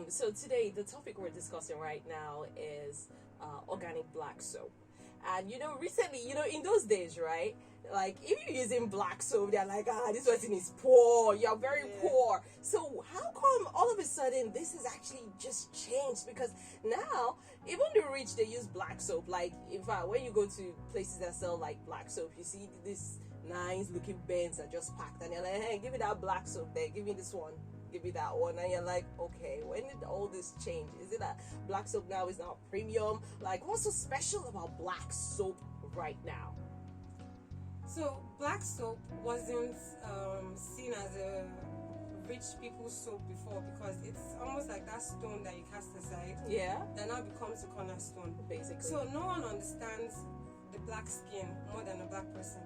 So today the topic we're discussing right now is organic black soap. And recently, in those days, right? Like if you're using black soap, they're like, this person is poor. You're very poor. So how come all of a sudden this is actually just changed? Because now even the rich they use black soap. Like in fact, when you go to places that sell like black soap, you see this nice looking bins that just packed, and you're like, hey, give me that black soap there. Give me this one. Give me that one. And you're like, okay, when did all this change? Is it that black soap now is now premium? Like, what's so special about black soap right now? So black soap wasn't seen as a rich people's soap before, because it's almost like that stone that you cast aside. Yeah. That now becomes a cornerstone. Basically. So no one understands the black skin more than a black person.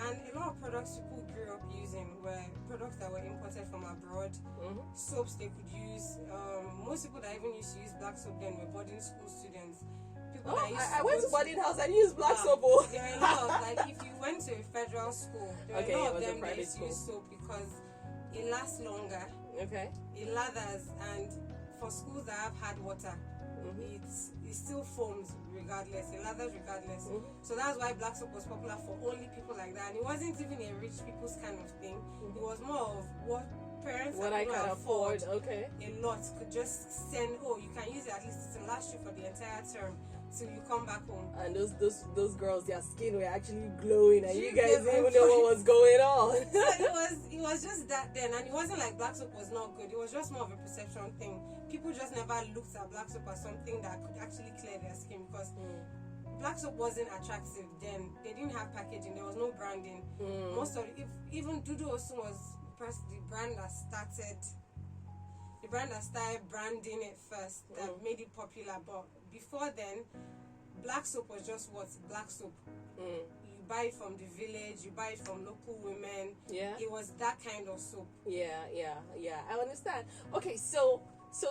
And a lot of products people grew up using were products that were imported from abroad, soaps they could use. Most people that even used to use black soap then were boarding school students. People that used I went to boarding house and used black soap. There are a lot of, like, if you went to a federal school, there are a lot of them that used to use soap because it lasts longer. Okay. It lathers, and for schools that have hard water, it still foams regardless. It lathers regardless. So that's why black soap was popular for only people like that. And it wasn't even a rich people's kind of thing. It was more of what parents what I can afford. Okay. A lot could just send. Oh, you can use it, at least to last you for the entire term till you come back home. And those girls, their skin were actually glowing, and you guys didn't even know what was going on. So it was just that then, and it wasn't like black soap was not good. It was just more of a perception thing. People just never looked at black soap as something that could actually clear their skin, because black soap wasn't attractive then. They didn't have packaging. There was no branding. Most of even Dudu also was the brand that started. The brand that started branding it first, that made it popular. But before then, black soap was just what? Black soap. You buy it from the village, you buy it from local women. Yeah. It was that kind of soap. Yeah. I understand. Okay, so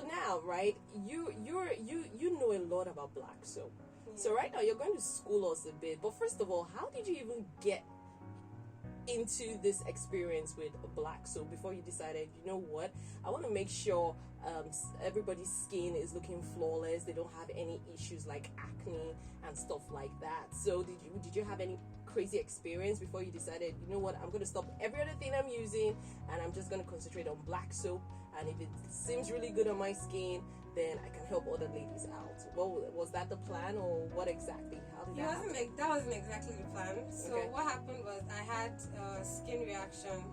now, right, you know a lot about black soap. So right now you're going to school us a bit. But first of all, how did you even get into this experience with black soap before you decided, you know what, I want to make sure everybody's skin is looking flawless, they don't have any issues like acne and stuff like that? So did you have any crazy experience before you decided, you know what, I'm going to stop every other thing I'm using and I'm just going to concentrate on black soap, and if it seems really good on my skin, then I can help other ladies out? Well, was that the plan, or what exactly? How did that happen? That wasn't exactly the plan. So what happened was I had skin reaction,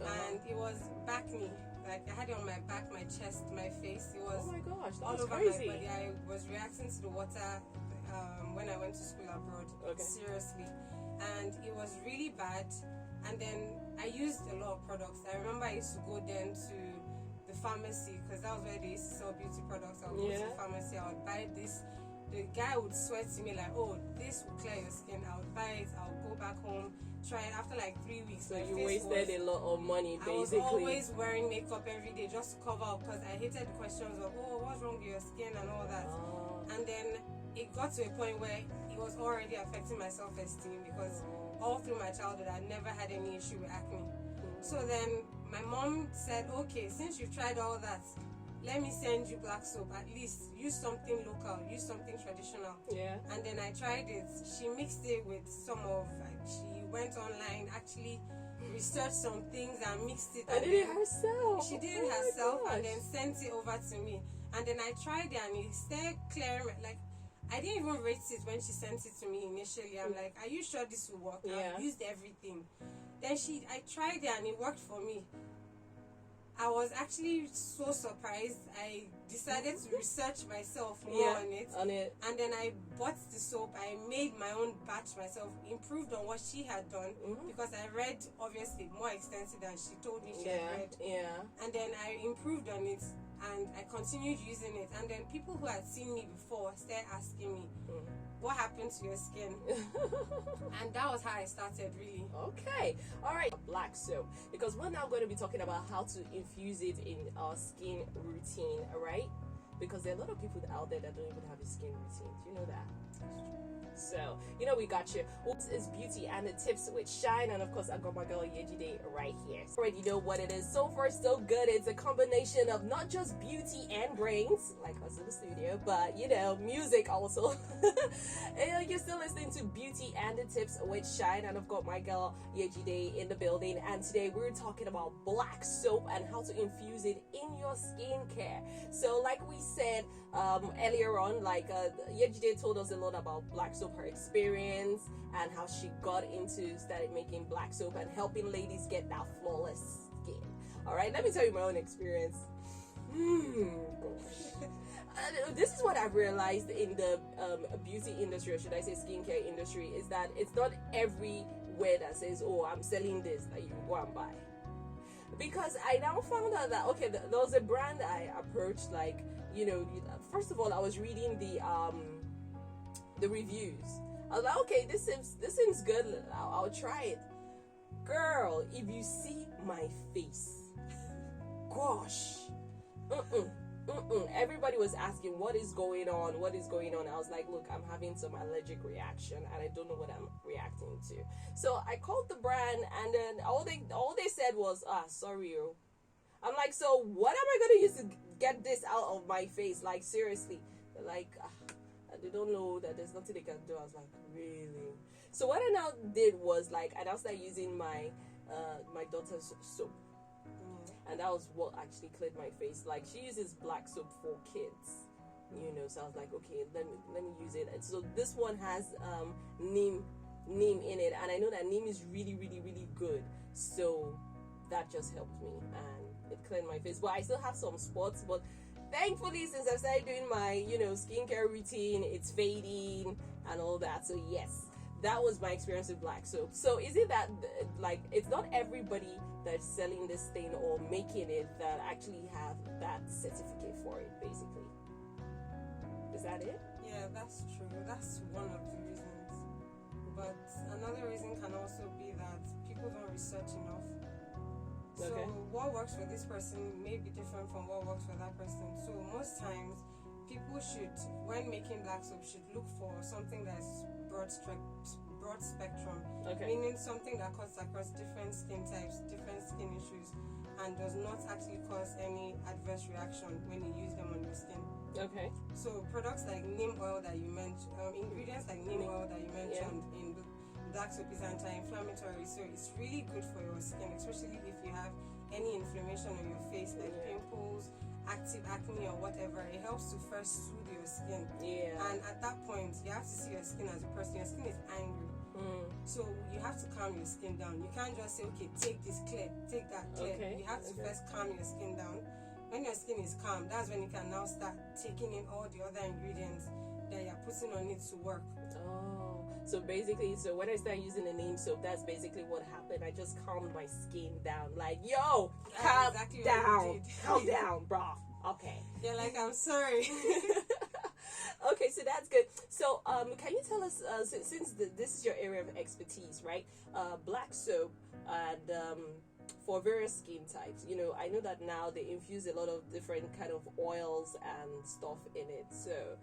and it was back knee. Like I had it on my back, my chest, my face. It was oh my gosh, that all was over crazy. my body. I was reacting to the water when I went to school abroad. Seriously, and it was really bad. And then I used a lot of products. I remember I used to go then to the pharmacy, because that was where they used to sell beauty products. I would go to the pharmacy, I would buy this. The guy would swear to me like, oh, this will clear your skin. I would buy it, I would go back home, try it. After like 3 weeks, so you wasted a lot of money basically. I was always wearing makeup every day just to cover up, because I hated the questions of, oh, what's wrong with your skin and all that. And then it got to a point where it was already affecting my self-esteem, because all through my childhood I never had any issue with acne. So then my mom said, okay, since you've tried all that, let me send you black soap. At least use something local, use something traditional. Yeah. And then I tried it. She mixed it with some of, she went online, actually researched some things and mixed it. And did it herself. She did it herself and then sent it over to me. And then I tried it and it started clearing, like, I didn't even rate it when she sent it to me initially. I'm like, are you sure this will work? I've used everything. Then I tried it and it worked for me. I was actually so surprised. I decided to research myself more on it. And then I bought the soap. I made my own batch myself, improved on what she had done, because I read, obviously, more extensive than she told me she had read. And then I improved on it, and I continued using it. And then people who had seen me before started asking me, what happened to your skin? And that was how I started, really. Okay, all right. Black soap, because we're now going to be talking about how to infuse it in our skin routine, all right? Because there are a lot of people out there that don't even have a skin routine. Do you know that? So, we got you. Oops, it's Beauty and the Tips with Shine. And of course, I got my girl Yejide right here. So already know what it is. So far, so good. It's a combination of not just beauty and brains, like us in the studio, but, music also. And you're still listening to Beauty and the Tips with Shine. And I've got my girl Yejide in the building. And today we're talking about black soap and how to infuse it in your skincare. So, like we said earlier on, Yejide told us a lot about black soap, her experience, and how she started making black soap and helping ladies get that flawless skin. All right, let me tell you my own experience. Gosh. This is what I've realized in the beauty industry, or should I say skincare industry, is that it's not everywhere that says, oh, I'm selling this, that you go and buy. Because I now found out that, okay, there was a brand I approached, first of all, I was reading the reviews. I was like, okay, this seems good. I'll try it. Girl, if you see my face, gosh, everybody was asking what is going on. I was like, look, I'm having some allergic reaction and I don't know what I'm reacting to. So I called the brand, and then all they said was, sorry. I'm like, so what am I gonna use to get this out of my face? Like, seriously. They're like, they don't know that there's nothing they can do. I was like, really? So what I now did was, I now started using my daughter's soap. And that was what actually cleared my face. Like, she uses black soap for kids, so I was like, okay, let me use it. And so this one has neem in it, and I know that neem is really, really, really good. So that just helped me, and it cleared my face. But I still have some spots, but thankfully, since I've started doing my, skincare routine, it's fading and all that. So yes, that was my experience with black soap. So is it that, it's not everybody that's selling this thing or making it that actually have that certificate for it, basically? Is that it? Yeah, that's true. That's one of the reasons. But another reason can also be that people don't research enough. So what works for this person may be different from what works for that person. So most times, people should, when making black soap, should look for something that's broad spectrum, meaning something that cuts across different skin types, different skin issues, and does not actually cause any adverse reaction when you use them on your skin. Okay. So products like neem oil that you mentioned, ingredients like neem oil that you mentioned in the black soap is anti-inflammatory, so it's really good for your skin, especially if you have any inflammation on your face, like pimples, active acne or whatever. It helps to first soothe your skin. And at that point, you have to see your skin as a person. Your skin is angry. So you have to calm your skin down. You can't just say, okay, take this clear, take that clear. You have to first calm your skin down. When your skin is calm, that's when you can now start taking in all the other ingredients that you're putting on it to work. So basically, when I started using the neem soap, that's basically what happened. I just calmed my skin down. Like, yo, calm down, bro. Okay. You're like, I'm sorry. Okay, so that's good. So, can you tell us, since this is your area of expertise, right? Black soap and for various skin types. I know that now they infuse a lot of different kind of oils and stuff in it. So,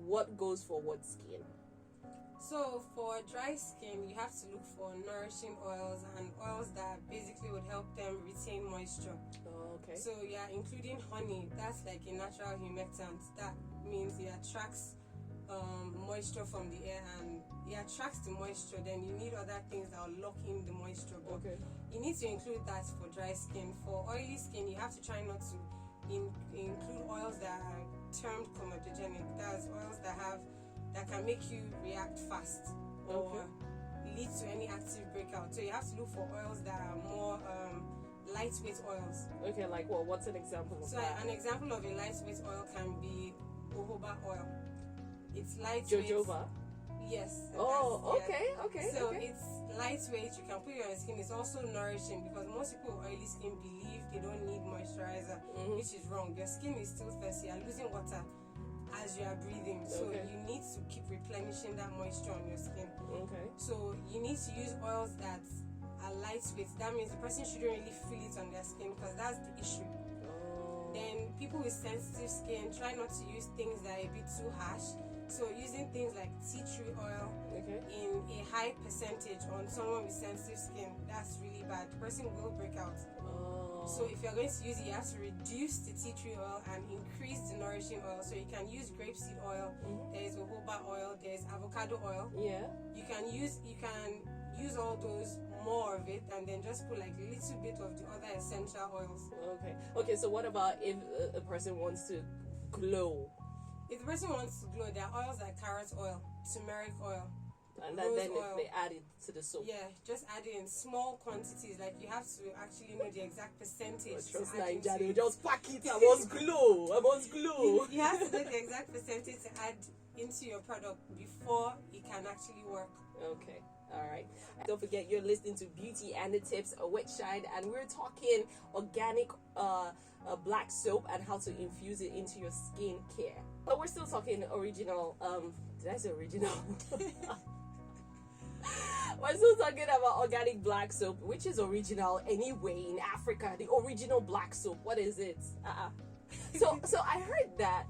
what goes for what skin? So for dry skin, you have to look for nourishing oils and oils that basically would help them retain moisture. So including honey, that's like a natural humectant. That means it attracts moisture from the air, and it attracts the moisture. Then you need other things that will lock in the moisture. But you need to include that for dry skin. For oily skin, you have to try not to include oils that are termed comedogenic. That's oils that can make you react fast or lead to any active breakout. So you have to look for oils that are more lightweight oils. Okay, like what? What's an example of that? So an example of a lightweight oil can be jojoba oil. It's lightweight. Jojoba? Yes. Okay. So it's lightweight. You can put it on your skin. It's also nourishing, because most people with oily skin believe they don't need moisturizer, which is wrong. Your skin is still thirsty. You're losing water as you are breathing, so you need to keep replenishing that moisture on your skin. So you need to use oils that are lightweight. That means the person shouldn't really feel it on their skin, because that's the issue. Then people with sensitive skin, try not to use things that are a bit too harsh. So using things like tea tree oil in a high percentage on someone with sensitive skin, that's really bad. The person will break out. So if you're going to use it, you have to reduce the tea tree oil and increase the nourishing oil. So you can use grapeseed oil. There is jojoba oil. There is avocado oil. Yeah. You can use all those, more of it, and then just put like a little bit of the other essential oils. Okay. So what about if a person wants to glow? If the person wants to glow, there are oils like carrot oil, turmeric oil. And then they add it to the soap. Yeah, just add it in small quantities. Like you have to actually know the exact percentage. Trust Naija, they just pack it. I must glow. You have to know the exact percentage to add into your product before it can actually work. Okay. All right. Don't forget, you're listening to Beauty and the Tips with Shine, and we're talking organic black soap and how to infuse it into your skincare. But we're still talking original. Did I say original? We're still talking about organic black soap, which is original anyway in Africa. The original black soap. What is it? So I heard that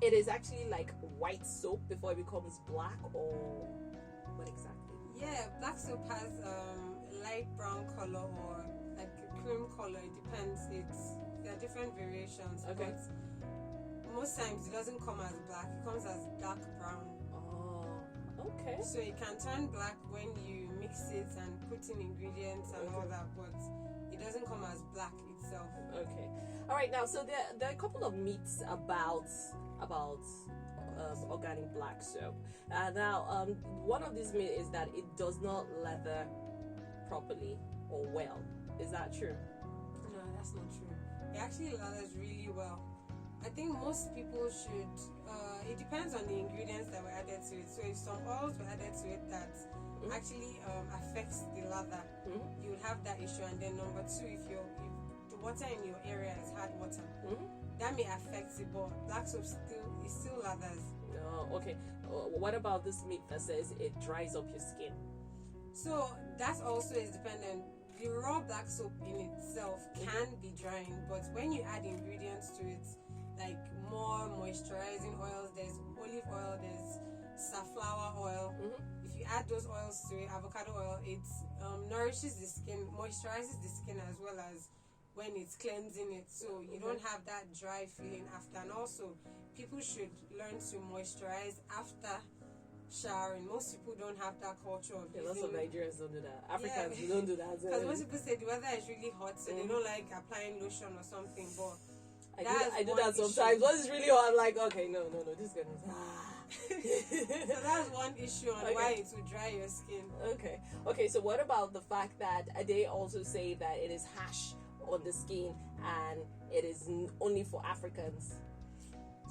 it is actually like white soap before it becomes black, or what exactly? Yeah, black soap has light brown color or like a cream color. It depends. There are different variations. Okay. But most times it doesn't come as black. It comes as dark brown. Okay. So it can turn black when you mix it and put in ingredients and all that, but it doesn't come as black itself. Okay. All right. Now, so there are a couple of myths about organic black soap. Now, one of these myths is that it does not lather properly or well. Is that true? No, that's not true. It actually lathers really well. I think most people should. It depends on the ingredients that were added to it. So if some oils were added to it that actually affects the lather, you would have that issue. And then number two, if the water in your area is hard water, that may affect it. But black soap still lathers. Oh, okay. What about this myth that says it dries up your skin? So that also is dependent. The raw black soap in itself can be drying, but when you add ingredients to it, like more moisturizing oils, there's olive oil, there's safflower oil. If you add those oils to it, avocado oil, it nourishes the skin, moisturizes the skin as well as when it's cleansing it, so you don't have that dry feeling after. And also, people should learn to moisturize after showering. Most people don't have that culture of lots of Nigerians don't do that. Africans, we don't do that. Because most people say the weather is really hot, so they don't like applying lotion or something. But I do that sometimes. When it's really hot, I'm like, okay, no, this is gonna. So that's one issue on why it will dry your skin. Okay. So what about the fact that they also say that it is harsh on the skin and it is only for Africans?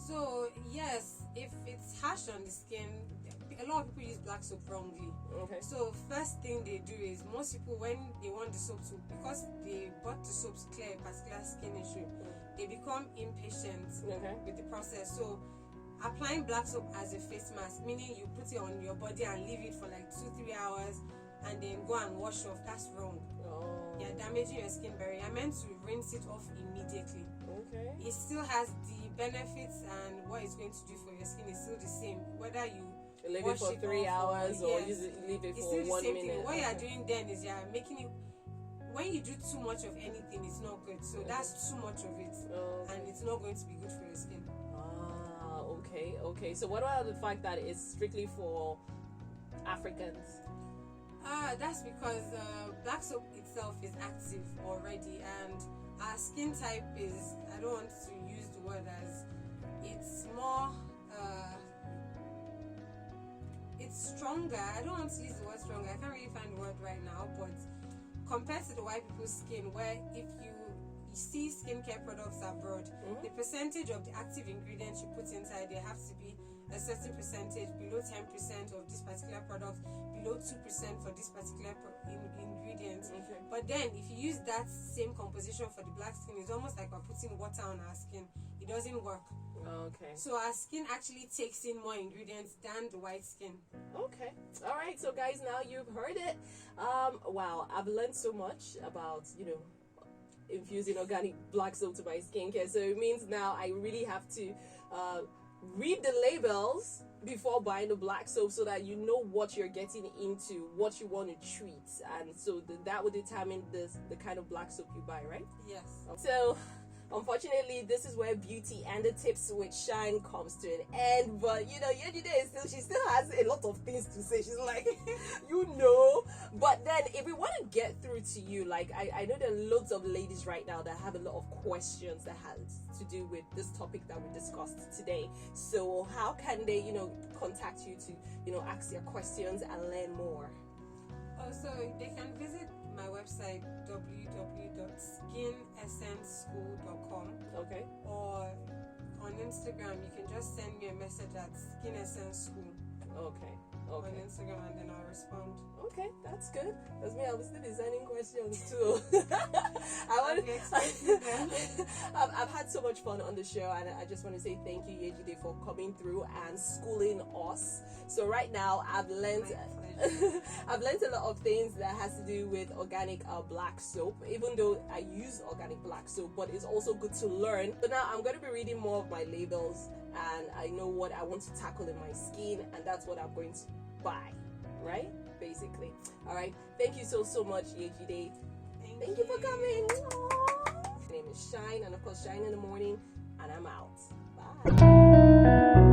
So yes, if it's harsh on the skin, a lot of people use black soap wrongly. Okay. So first thing they do is, most people, when they want the soap to, because they bought the soap to clear a particular skin issue, they become impatient with the process. So applying black soap as a face mask, meaning you put it on your body and leave it for like 2-3 hours and then go and wash off, that's wrong. You're damaging your skin barrier. You're meant to rinse it off immediately. It still has the benefits, and what it's going to do for your skin is still the same, whether you leave it for 3 hours or leave it for 1 minute. Thing. What you're doing then is you're making it. When you do too much of anything, it's not good. So that's too much of it, and it's not going to be good for your skin. Okay. So what about the fact that it's strictly for Africans? That's because black soap itself is active already, and our skin type is, I don't want to use the word as, it's more, it's stronger. I don't want to use the word stronger. I can't really find the word right now, but compared to the white people's skin, where if you see skincare products abroad, the percentage of the active ingredients you put inside, there have to be a certain percentage, below 10% of this particular product, below 2% for this particular ingredient. But then if you use that same composition for the black skin, it's almost like we're putting water on our skin. It doesn't work. So our skin actually takes in more ingredients than the white skin. All right, so guys, now you've heard it. Wow, I've learned so much about infusing organic black soap to my skincare. So it means now I really have to read the labels before buying the black soap, so that you know what you're getting into, what you want to treat, and so that will determine the kind of black soap you buy, right? Yes. So unfortunately, this is where beauty and the tips with Shine comes to an end. But you know, Yejide she still has a lot of things to say. She's like, But then, if we want to get through to you, like I know there are loads of ladies right now that have a lot of questions that has to do with this topic that we discussed today. So how can they, contact you to, ask their questions and learn more? Also, they can visit my website www.skinessenceschool.com. Okay. Or on Instagram, you can just send me a message at Skin Essence School. Okay. On Instagram, and then I'll respond. Okay, that's good. That's me. I was still designing questions too. I've had so much fun on the show, and I just want to say thank you, Yejide, for coming through and schooling us. So right now, I've learned a lot of things that has to do with organic black soap, even though I use organic black soap, but it's also good to learn. So now I'm going to be reading more of my labels, and I know what I want to tackle in my skin, and that's what I'm going to buy, right? Basically. All right. Thank you so much, Yejide. Thank you for coming. Aww. My name is Shine, and of course, Shine in the morning, and I'm out. Bye.